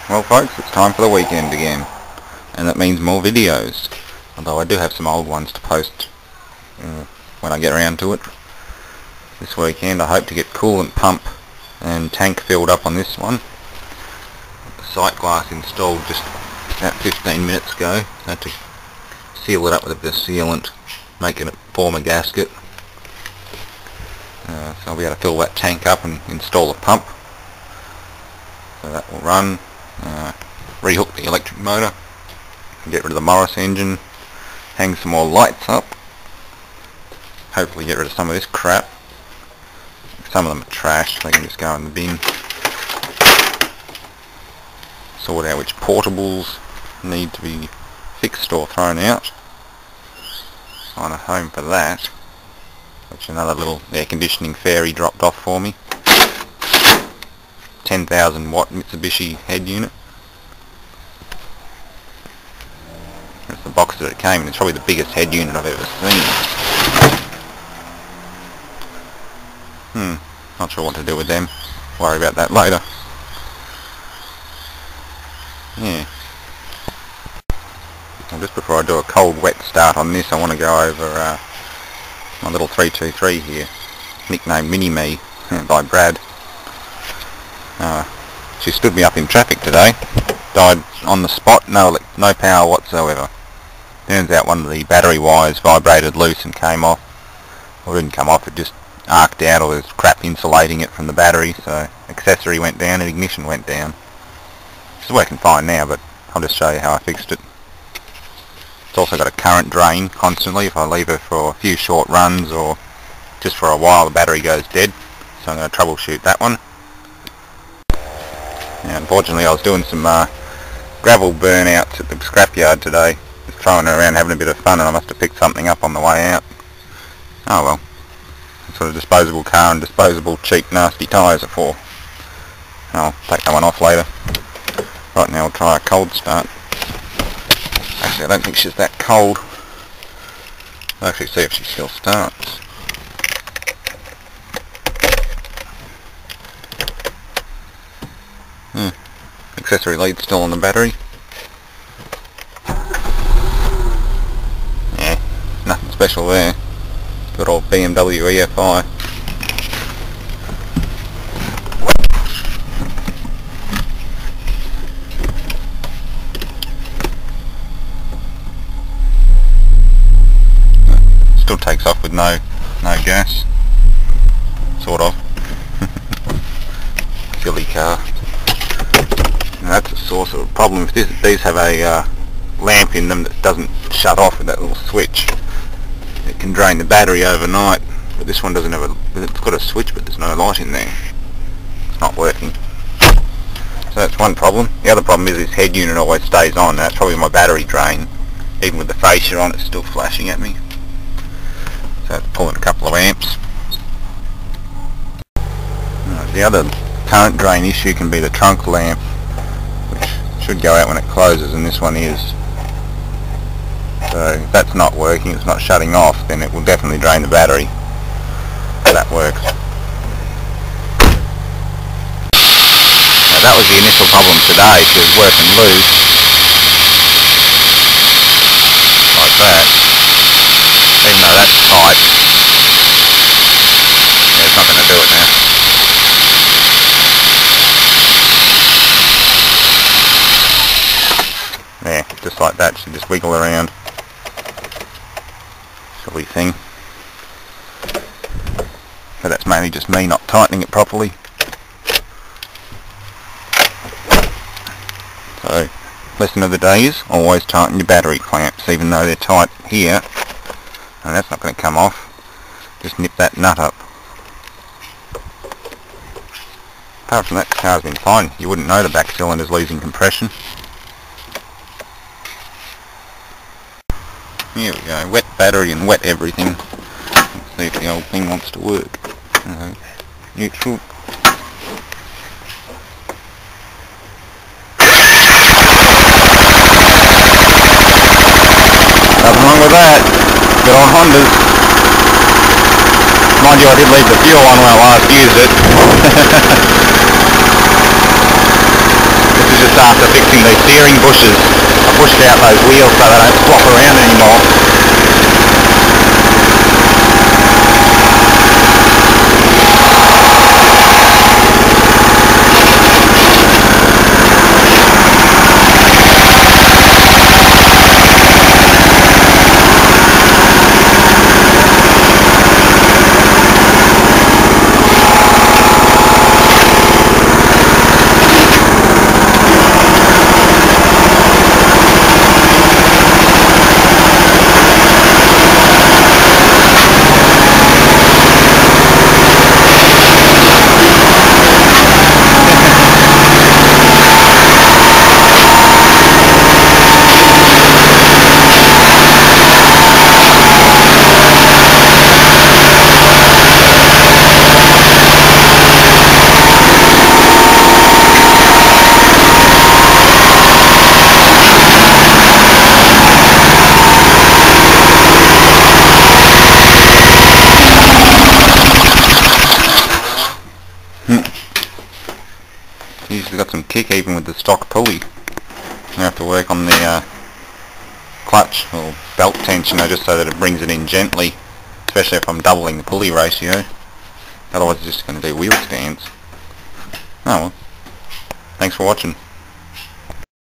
Well folks, it's time for the weekend again, and that means more videos, although I do have some old ones to post when I get around to it. This weekend I hope to get coolant pump and tank filled up on this one. The sight glass installed just about 15 minutes ago. I had to seal it up with a bit of sealant, making it form a gasket. So I'll be able to fill that tank up and install a pump. So that will run. Rehook the electric motor, get rid of the Morris engine, hang some more lights up, hopefully get rid of some of this crap. Some of them are trash, they can just go in the bin. Sort out which portables need to be fixed or thrown out. Find a home for that, which another little air conditioning fairy dropped off for me. 10,000 watt Mitsubishi head unit. That's the box that it came in. It's probably the biggest head unit I've ever seen. Not sure what to do with them. Worry about that later. Yeah. Well, just before I do a cold wet start on this, I want to go over my little 323 here, nicknamed Mini-Me by Brad. She stood me up in traffic today. Died on the spot, no power whatsoever. Turns out one of the battery wires vibrated loose and came off. Well, it didn't come off, it just arced out, or there's crap insulating it from the battery, so accessory went down and ignition went down. It's working fine now, but I'll just show you how I fixed it. It's also got a current drain constantly. If I leave her for a few short runs or just for a while, the battery goes dead. So I'm going to troubleshoot that one. Now, unfortunately I was doing some gravel burnouts at the scrapyard today. Just throwing her around having a bit of fun, and I must have picked something up on the way out. Oh well. That's what a disposable car and disposable cheap nasty tyres are for. I'll take that one off later. Right now we'll try a cold start. Actually I don't think she's that cold. I'll actually see if she still starts. Accessory lead still on the battery. Yeah, nothing special there. Good old BMW EFI. Still takes off with no gas. Sort of. Silly car. And that's the source of the problem. If these have a lamp in them that doesn't shut off with that little switch, it can drain the battery overnight. But this one doesn't have it's got a switch, but there's no light in there. It's not working. So that's one problem. The other problem is this head unit always stays on. That's probably my battery drain. Even with the fascia on, it's still flashing at me. So it's pulling a couple of amps. The other current drain issue can be the trunk lamp, which should go out when it closes, and this one is. So if that's not working, it's not shutting off, then it will definitely drain the battery. That works. Now that was the initial problem today. She was working loose, like that. Even though that's tight, yeah, it's not going to do it now. Yeah, just like that, she just wiggle around. Silly thing. But that's mainly just me not tightening it properly. So, lesson of the day is always tighten your battery clamps, even though they're tight here. And that's not going to come off. Just nip that nut up. Apart from that, the car's been fine. You wouldn't know the back cylinder's losing compression. Here we go, wet battery and wet everything. Let's see if the old thing wants to work. Neutral. Nothing wrong with that. Good old Hondas. Mind you, I did leave the fuel on when I last used it. This is just after fixing these steering bushes. I pushed out those wheels so they don't flop around anymore. He's got some kick even with the stock pulley. I have to work on the clutch or belt tensioner just so that it brings it in gently, especially if I'm doubling the pulley ratio. Otherwise it's just going to do wheel stands. Oh well. Thanks for watching.